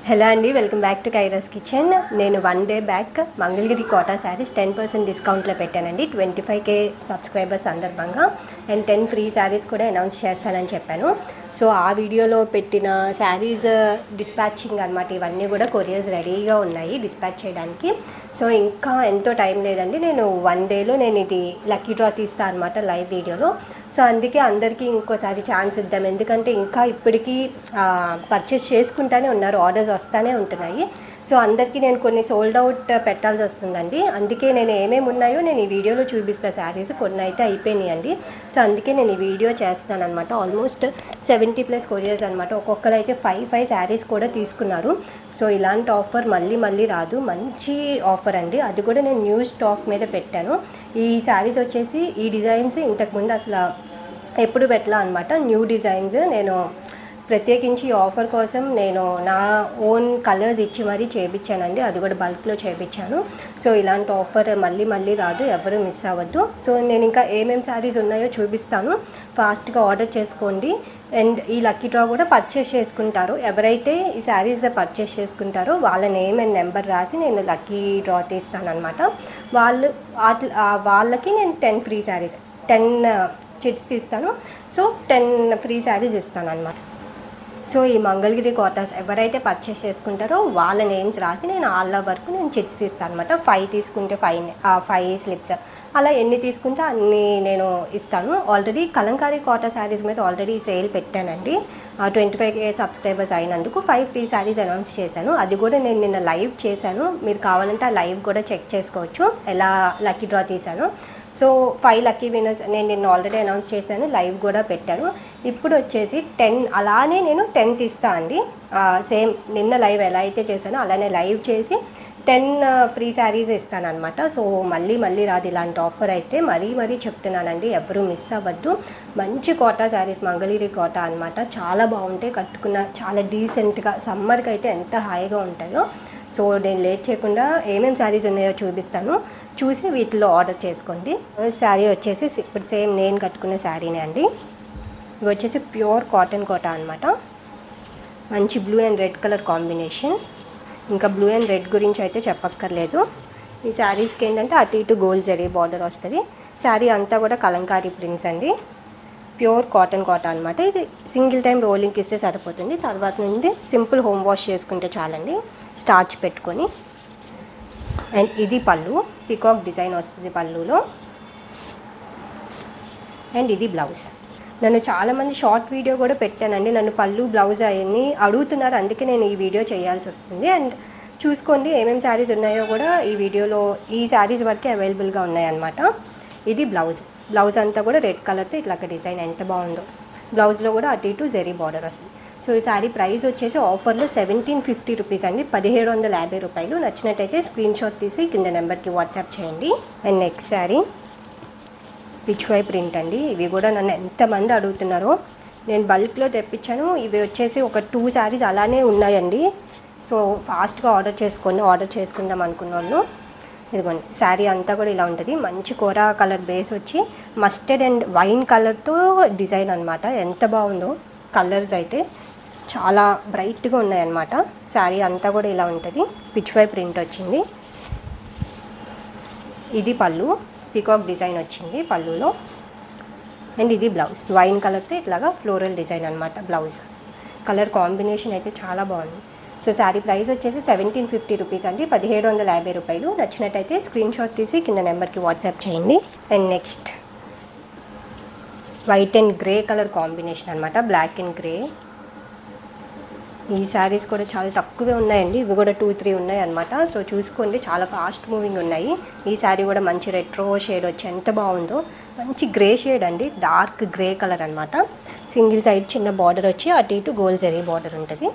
Hello అండి, welcome back to Kaira's kitchen. నేను 1 day back Mangalagiri Kota saris 10% డిస్కౌంట్లో పెట్టానండి. 25K సబ్స్క్రైబర్స్ సందర్భంగా అండ్ 10 ఫ్రీ శారీస్ కూడా అనౌన్స్ చేస్తానని చెప్పాను. సో ఆ వీడియోలో పెట్టిన శారీస్ డిస్పాచింగ్ అనమాట. ఇవన్నీ కూడా కొరియర్స్ రెడీగా ఉన్నాయి డిస్పాచ్ చేయడానికి. సో ఇంకా ఎంతో టైం లేదండి. నేను 1 డేలో నేను ఇది లక్కీ డ్రా తీస్తాను అనమాట లైవ్ వీడియోలో. సో అందుకే అందరికీ ఇంకోసారి ఛాన్స్ ఇద్దాం. ఎందుకంటే ఇంకా ఇప్పటికీ పర్చేస్ చేసుకుంటానే ఉన్నారు, ఆర్డర్స్ వస్తూనే ఉంటున్నాయి. సో అందరికీ నేను కొన్ని సోల్డ్ అవుట్ పెట్టాల్సి వస్తుందండి. అందుకే నేను ఏమేమి ఉన్నాయో నేను ఈ వీడియోలో చూపిస్తాను. శారీస్ కొన్ని అయితే అయిపోయినాయండి. సో అందుకే నేను ఈ వీడియో చేస్తాను అనమాట. ఆల్మోస్ట్ 70+ కొరియర్స్ అనమాట. ఒక్కొక్కరు అయితే 5 శారీస్ కూడా తీసుకున్నారు. సో ఇలాంటి ఆఫర్ మళ్ళీ రాదు. మంచి ఆఫర్ అండి. అది కూడా నేను న్యూ స్టాక్ మీద పెట్టాను. ఈ శారీస్ వచ్చేసి ఈ డిజైన్స్ ఇంతకుముందు అసలు ఎప్పుడు పెట్టలా అనమాట. న్యూ డిజైన్స్ నేను ప్రత్యేకించి ఆఫర్ కోసం నేను నా ఓన్ కలర్స్ ఇచ్చి మరీ చేయించానండి. అది కూడా బల్క్లో చేయించాను. సో ఇలాంటి ఆఫర్ మళ్ళీ రాదు, ఎవరు మిస్ అవ్వద్దు. సో నేను ఇంకా ఏమేమి శారీస్ ఉన్నాయో చూపిస్తాను. ఫాస్ట్గా ఆర్డర్ చేసుకోండి. అండ్ ఈ లక్కీ డ్రా కూడా పర్చేస్ చేసుకుంటారు. ఎవరైతే ఈ శారీస్ పర్చేస్ చేసుకుంటారో వాళ్ళ నేమ్ అండ్ నెంబర్ రాసి నేను లక్కీ డ్రా తీస్తాను అనమాట. వాళ్ళకి నేను 10 ఫ్రీ శారీస్ 10 చిట్స్ తీస్తాను. సో 10 ఫ్రీ శారీస్ ఇస్తాను అనమాట. సో ఈ మంగళగిరి కోటాస్ ఎవరైతే పర్చేస్ చేసుకుంటారో వాళ్ళ నేమ్స్ రాసి నేను ఆల్ వరకు నేను చిట్స్ ఇస్తాను అనమాట. 5 తీసుకుంటే 5 స్లిప్స్, అలా ఎన్ని తీసుకుంటే అన్ని నేను ఇస్తాను. ఆల్రెడీ కలంకారీ కోటా శారీస్ మీద ఆల్రెడీ సేల్ పెట్టానండి. 25K సబ్స్క్రైబర్స్ అయినందుకు 5 ఫ్రీ శారీస్ అనౌన్స్ చేశాను. అది కూడా నేను నిన్న లైవ్ చేశాను. మీరు కావాలంటే ఆ లైవ్ కూడా చెక్ చేసుకోవచ్చు ఎలా లక్కీ డ్రా తీశాను. సో 5 లక్కీ విన్నర్స్ నేను నిన్న ఆల్రెడీ అనౌన్స్ చేశాను, లైవ్ కూడా పెట్టాను. ఇప్పుడు వచ్చేసి 10 అలానే నేను 10 తీస్తా అండి. సేమ్ నిన్న లైవ్ ఎలా అయితే చేశానో అలానే లైవ్ చేసి 10 ఫ్రీ శారీస్ ఇస్తాను అనమాట. సో మళ్ళీ రాదు ఇలాంటి ఆఫర్ అయితే. మరీ చెప్తున్నానండి, ఎవరు మిస్ అవ్వద్దు. మంచి కోటా శారీస్, మంగళగిరి కోటా అనమాట. చాలా బాగుంటాయి, కట్టుకున్న చాలా డీసెంట్గా. సమ్మర్కి అయితే ఎంత హాయిగా ఉంటాయో. సో నేను లేట్ చేయకుండా ఏమేమి శారీస్ ఉన్నాయో చూపిస్తాను, చూసి వీటిలో ఆర్డర్ చేసుకోండి. శారీ వచ్చేసి ఇప్పుడు సేమ్ నేను కట్టుకున్న శారీనే అండి. ఇవి వచ్చేసి ప్యూర్ కాటన్ కోటా అనమాట. మంచి blue and red colour combination. ఇంకా బ్లూ అండ్ రెడ్ గురించి అయితే చెప్పక్కర్లేదు. ఈ శారీస్కి ఏంటంటే అటు ఇటు గోల్డ్ జరీ బార్డర్ వస్తుంది. శారీ అంతా కూడా కలంకారీ ప్రింట్స్ అండి. ప్యూర్ కాటన్ కోటా అనమాట. ఇది సింగిల్ టైం రోలింగ్కి ఇస్తే సరిపోతుంది. తర్వాత నుండి సింపుల్ హోమ్ వాష్ చేసుకుంటే చాలండి, స్టార్చ్ పెట్టుకొని. అండ్ ఇది పళ్ళు, పికాక్ డిజైన్ వస్తుంది పళ్ళులో. అండ్ ఇది బ్లౌజ్. నన్ను చాలామంది షార్ట్ వీడియో కూడా పెట్టానండి. నన్ను పళ్ళు బ్లౌజ్ అవన్నీ అడుగుతున్నారు, అందుకే నేను ఈ వీడియో చేయాల్సి వస్తుంది. అండ్ చూసుకోండి ఏమేమి శారీస్ ఉన్నాయో కూడా ఈ వీడియోలో. ఈ శారీస్ వరకే అవైలబుల్గా ఉన్నాయన్నమాట. ఇది బ్లౌజ్ అంతా కూడా రెడ్ కలర్తో ఇట్లా డిజైన్ ఎంత బాగుందో. బ్లౌజ్లో కూడా అటు ఇటు జరీ బార్డర్ వస్తుంది. సో ఈ శారీ ప్రైస్ వచ్చేసి ఆఫర్లో 1750 రూపీస్ అండి, 1750 రూపాయలు. నచ్చినట్టయితే స్క్రీన్ షాట్ తీసి కింద నెంబర్కి వాట్సాప్ చేయండి. And next sari Pichwai print అండి. ఇవి కూడా నన్ను ఎంతమంది అడుగుతున్నారో. నేను బల్క్లో తెప్పించాను. ఇవి వచ్చేసి ఒక 2 శారీస్ అలానే ఉన్నాయండి. సో ఫాస్ట్గా ఆర్డర్ చేసుకుందాం అనుకున్న వాళ్ళు ఇదిగోండి. శారీ అంతా కూడా ఇలా ఉంటుంది. మంచి కోరా కలర్ బేస్ వచ్చి మస్టర్డ్ అండ్ వైన్ కలర్తో డిజైన్ అనమాట. ఎంత బాగుందో. కలర్స్ అయితే చాలా బ్రైట్గా ఉన్నాయన్నమాట. శారీ అంతా కూడా ఇలా ఉంటుంది. పిచ్వై ప్రింట్ వచ్చింది. ఇది పళ్ళు, పికాక్ డిజైన్ వచ్చింది పళ్ళులో. అండ్ ఇది బ్లౌజ్, వైన్ కలర్తో ఇట్లాగా ఫ్లోరల్ డిజైన్ అనమాట. బ్లౌజ్ కలర్ కాంబినేషన్ అయితే చాలా బాగుంది. సో శారీ ప్రైస్ వచ్చేసి 1750 రూపీస్ అండి, 1750 రూపాయలు. నచ్చినట్టయితే స్క్రీన్ షాట్ తీసి కింద నెంబర్కి వాట్సాప్ చేయండి. And next white and grey colour combination అనమాట. Black and grey. ఈ శారీస్ కూడా చాలా తక్కువే ఉన్నాయండి. ఇవి కూడా 2-3 ఉన్నాయి అనమాట. సో చూసుకోండి, చాలా ఫాస్ట్ మూవింగ్ ఉన్నాయి. ఈ శారీ కూడా మంచి రెట్రో షేడ్ వచ్చి ఎంత బాగుందో. మంచి గ్రే షేడ్ అండి, డార్క్ గ్రే కలర్ అనమాట. సింగిల్ సైడ్ చిన్న బార్డర్ వచ్చి అటు ఇటు గోల్డ్ జరీ బార్డర్ ఉంటుంది.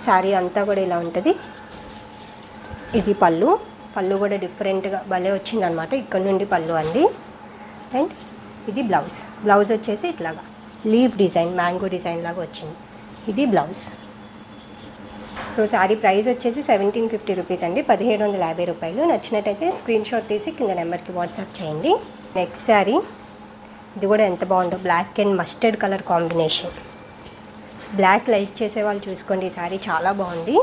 శారీ అంతా కూడా ఇలా ఉంటుంది. ఇది పళ్ళు కూడా డిఫరెంట్గా భలే వచ్చిందనమాట. ఇక్కడ నుండి పళ్ళు అండి. అండ్ ఇది బ్లౌజ్ వచ్చేసి ఇట్లాగా లీఫ్ డిజైన్, మ్యాంగో డిజైన్ లాగా వచ్చింది. ఇది బ్లౌజ్. సో శారీ ప్రైస్ వచ్చేసి 1750 రూపీస్ అండి, 1750 రూపాయలు. నచ్చినట్టయితే స్క్రీన్ షాట్ తీసి కింద నెంబర్కి వాట్సాప్ చేయండి. నెక్స్ట్ శారీ ఇది కూడా ఎంత బాగుందో. Black and mustard colour combination. Black like చేసే వాళ్ళు చూసుకోండి, ఈ శారీ చాలా బాగుంది.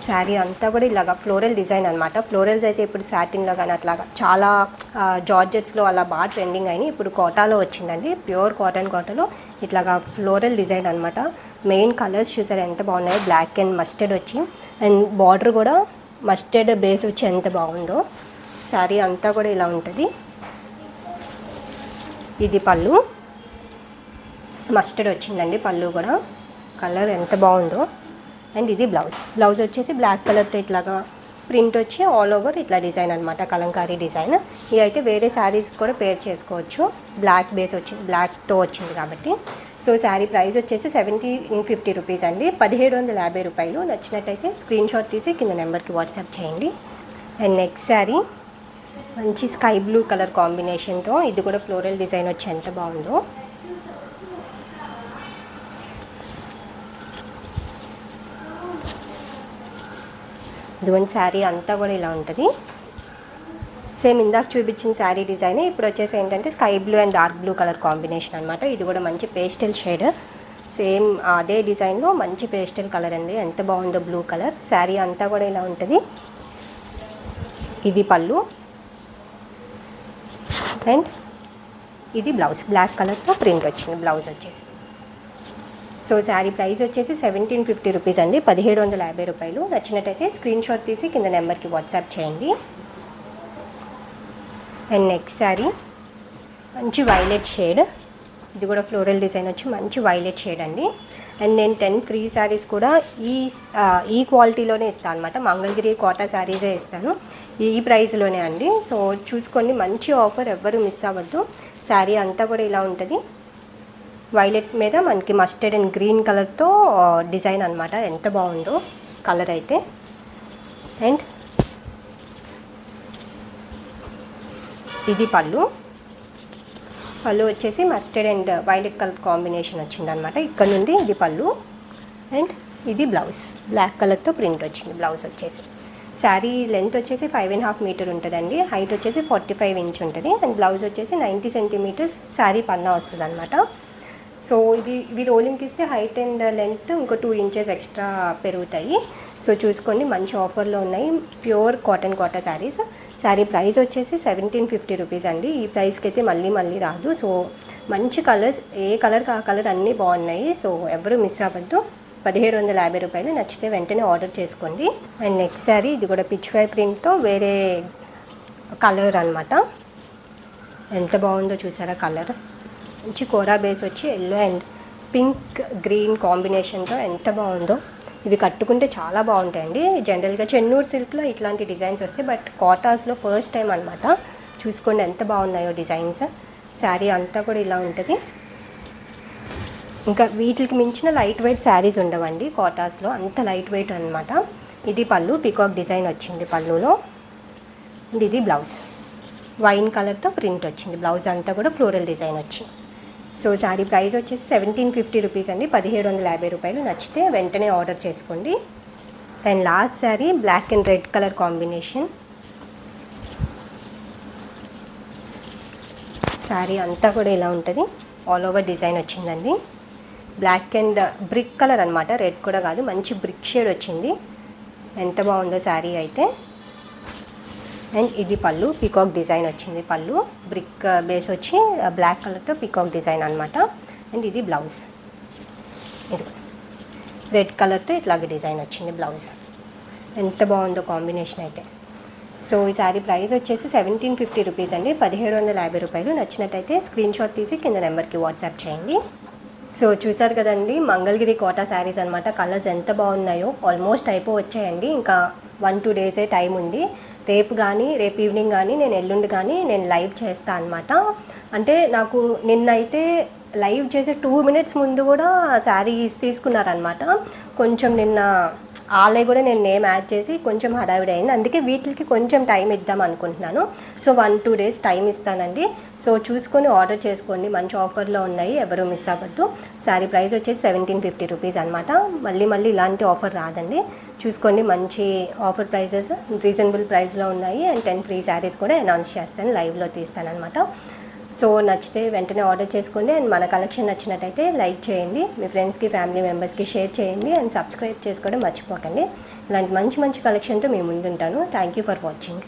శారీ అంతా కూడా ఇలాగా ఫ్లోరల్ డిజైన్ అనమాట. ఫ్లోరల్స్ అయితే ఇప్పుడు సాటిన్లో కానీ అట్లాగా చాలా జార్జెట్స్లో అలా బాగా ట్రెండింగ్ అయినాయి. ఇప్పుడు కోటాలో వచ్చిందండి, ప్యూర్ కోటాలో ఇట్లాగా ఫ్లోరల్ డిజైన్ అనమాట. మెయిన్ కలర్స్ చూసారు ఎంత బాగున్నాయో, బ్లాక్ అండ్ మస్టర్డ్ వచ్చి, అండ్ బార్డర్ కూడా మస్టర్డ్ బేస్ వచ్చి ఎంత బాగుందో. శారీ అంతా కూడా ఇలా ఉంటుంది. ఇది పళ్ళు, మస్టర్డ్ వచ్చిందండి పళ్ళు కూడా, కలర్ ఎంత బాగుందో. అండ్ ఇది బ్లౌజ్ వచ్చేసి బ్లాక్ కలర్తో ఇట్లాగా ప్రింట్ వచ్చి ఆల్ ఓవర్ ఇట్లా డిజైన్ అనమాట, కలంకారీ డిజైన్. ఇది అయితే వేరే శారీస్ కూడా పేర్ చేసుకోవచ్చు, బ్లాక్ బేస్ వచ్చింది, బ్లాక్తో వచ్చింది కాబట్టి. సో శారీ ప్రైస్ వచ్చేసి 1750 రూపీస్ అండి, 1750 రూపాయలు. నచ్చినట్టయితే స్క్రీన్ షాట్ తీసి కింద నెంబర్కి వాట్సాప్ చేయండి. అండ్ నెక్స్ట్ శారీ మంచి స్కై బ్లూ కలర్ కాంబినేషన్తో, ఇది కూడా ఫ్లోరల్ డిజైన్ వచ్చి ఎంత బాగుందో. ఇదిగోండి శారీ అంతా కూడా ఇలా ఉంటుంది. సేమ్ ఇందాక చూపించిన శారీ డిజైన్ ఇప్పుడు వచ్చేసి ఏంటంటే sky blue and dark blue colour combination అనమాట. ఇది కూడా మంచి పేస్టల్ షేడ్, సేమ్ అదే డిజైన్లో మంచి పేస్టల్ కలర్ అండి, ఎంత బాగుందో బ్లూ కలర్. శారీ అంతా కూడా ఇలా ఉంటుంది. ఇది పళ్ళు అండ్ ఇది బ్లౌజ్, బ్లాక్ కలర్తో ప్రింట్ వచ్చింది బ్లౌజ్ వచ్చేసి. సో శారీ ప్రైస్ వచ్చేసి 1750 రూపీస్ అండి, 1750 రూపాయలు. నచ్చినట్టయితే స్క్రీన్ షాట్ తీసి కింద నెంబర్కి వాట్సాప్ చేయండి. అండ్ నెక్స్ట్ శారీ మంచి వైలెట్ షేడ్, ఇది కూడా ఫ్లోరల్ డిజైన్ వచ్చి మంచి వైలెట్ షేడ్ అండి. అండ్ నేను 10 ఫ్రీ శారీస్ కూడా ఈ క్వాలిటీలోనే ఇస్తాను అనమాట, మంగళగిరి కోటా శారీసే ఇస్తాను, ఈ ప్రైస్లోనే అండి. సో చూసుకోండి, మంచి ఆఫర్, ఎవ్వరు మిస్ అవ్వద్దు. శారీ అంతా కూడా ఇలా ఉంటుంది, వైలెట్ మీద మనకి మస్టర్డ్ అండ్ గ్రీన్ కలర్తో డిజైన్ అనమాట, ఎంత బాగుందో కలర్ అయితే. అండ్ ఇది పళ్ళు వచ్చేసి mustard and violet colour combination వచ్చిందనమాట, ఇక్కడ నుండి ఇది పళ్ళు. అండ్ ఇది బ్లౌజ్, బ్లాక్ కలర్తో ప్రింట్ వచ్చింది బ్లౌజ్ వచ్చేసి. శారీ లెంత్ వచ్చేసి 5.5 మీటర్ ఉంటుందండి, హైట్ వచ్చేసి 45 ఇంచ్ ఉంటుంది. అండ్ బ్లౌజ్ వచ్చేసి 90 సెంటీమీటర్స్ శారీ పన్నా వస్తుంది అనమాట. సో ఇవి రోలింగ్కి ఇస్తే హైట్ అండ్ లెంత్ ఇంకో 2 ఇంచెస్ ఎక్స్ట్రా పెరుగుతాయి. సో చూసుకోండి, మంచి ఆఫర్లో ఉన్నాయి, ప్యూర్ కోటా శారీస్. శారీ ప్రైస్ వచ్చేసి 1750 రూపీస్ అండి, ఈ ప్రైస్కి అయితే మళ్ళీ రాదు. సో మంచి కలర్స్, ఏ కలర్ ఆ కలర్ అన్నీ బాగున్నాయి. సో ఎవరు మిస్ అవ్వద్దు, 1750 రూపాయలు. నచ్చితే వెంటనే ఆర్డర్ చేసుకోండి. అండ్ నెక్స్ట్ శారీ ఇది కూడా పిచ్ వై ప్రింట్తో వేరే కలర్ అనమాట, ఎంత బాగుందో చూసారా కలర్. మంచి కోరా బేస్ వచ్చి ఎల్లో అండ్ పింక్ గ్రీన్ కాంబినేషన్తో ఎంత బాగుందో. ఇవి కట్టుకుంటే చాలా బాగుంటాయండి. జనరల్గా చెన్నూరు సిల్క్లో ఇట్లాంటి డిజైన్స్ వస్తాయి, బట్ కోటాస్లో ఫస్ట్ టైం అనమాట. చూసుకోండి ఎంత బాగున్నాయో డిజైన్స్. శారీ అంతా కూడా ఇలా ఉంటుంది. ఇంకా వీటికి మించిన లైట్ వెయిట్ శారీస్ ఉండవండి కోటాస్లో, అంత లైట్ వెయిట్ అనమాట. ఇది పళ్ళు, పీకాక్ డిజైన్ వచ్చింది పళ్ళులో. ఇది బ్లౌజ్, వైన్ కలర్తో ప్రింట్ వచ్చింది బ్లౌజ్ అంతా కూడా ఫ్లోరల్ డిజైన్ వచ్చింది. సో శారీ ప్రైస్ వచ్చేసి 1750 రూపీస్ అండి, 1750 రూపాయలు. నచ్చితే వెంటనే ఆర్డర్ చేసుకోండి. And last sari black and red colour combination. Sari అంతా కూడా ఇలా ఉంటుంది, ఆల్ ఓవర్ డిజైన్ వచ్చిందండి. బ్లాక్ అండ్ బ్రిక్ కలర్ అనమాట, రెడ్ కూడా కాదు, మంచి బ్రిక్ షేడ్ వచ్చింది, ఎంత బాగుందో శారీ అయితే. అండ్ ఇది పళ్ళు, పీకాక్ డిజైన్ వచ్చింది పళ్ళు, బ్రిక్ బేస్ వచ్చి బ్లాక్ కలర్తో పీకాక్ డిజైన్ అనమాట. అండ్ ఇది బ్లౌజ్, ఇది రెడ్ కలర్తో ఇట్లాగే డిజైన్ వచ్చింది బ్లౌజ్, ఎంత బాగుందో కాంబినేషన్ అయితే. సో ఈ శారీ ప్రైస్ వచ్చేసి 1750 రూపీస్ అండి, 1750 రూపాయలు. నచ్చినట్టయితే స్క్రీన్ షాట్ తీసి కింద నెంబర్కి వాట్సాప్ చేయండి. సో చూసారు కదండి, మంగళగిరి కోటా శారీస్ అనమాట. కలర్స్ ఎంత బాగున్నాయో, ఆల్మోస్ట్ అయిపోవచ్చాయండి, ఇంకా 1-2 డేసే టైం ఉంది. రేపు ఈవినింగ్ కానీ నేను ఎల్లుండి కానీ నేను లైవ్ చేస్తాను అనమాట. అంటే నాకు నిన్నైతే లైవ్ చేసే 2 మినిట్స్ ముందు కూడా శారీస్ తీసుకున్నారనమాట. కొంచెం నిన్న ఆలయ కూడా నేను నేమ్ యాడ్ చేసి కొంచెం హడావిడి అయింది, అందుకే వీటికి కొంచెం టైం ఇద్దాం అనుకుంటున్నాను. సో 1-2 డేస్ టైం ఇస్తానండి. సో చూసుకొని ఆర్డర్ చేసుకోండి, మంచి ఆఫర్లో ఉన్నాయి, ఎవరు మిస్ అవ్వద్దు. శారీ ప్రైస్ వచ్చేసి 1750 రూపీస్ అనమాట. మళ్ళీ ఇలాంటి ఆఫర్ రాదండి, చూసుకోండి. మంచి ఆఫర్ ప్రైజెస్ రీజనబుల్ ప్రైస్లో ఉన్నాయి. అండ్ 10 ఫ్రీ శారీస్ కూడా అనౌన్స్ చేస్తాను, లైవ్లో తీస్తాను అనమాట. సో నచ్చితే వెంటనే ఆర్డర్ చేసుకోండి. అండ్ మన కలెక్షన్ నచ్చినట్టయితే లైక్ చేయండి, మీ ఫ్రెండ్స్కి ఫ్యామిలీ మెంబర్స్కి షేర్ చేయండి, అండ్ సబ్స్క్రైబ్ చేసుకోవడం మర్చిపోకండి. ఇలాంటి మంచి మంచి కలెక్షన్తో మీ ముందుంటాను. Thank you for watching.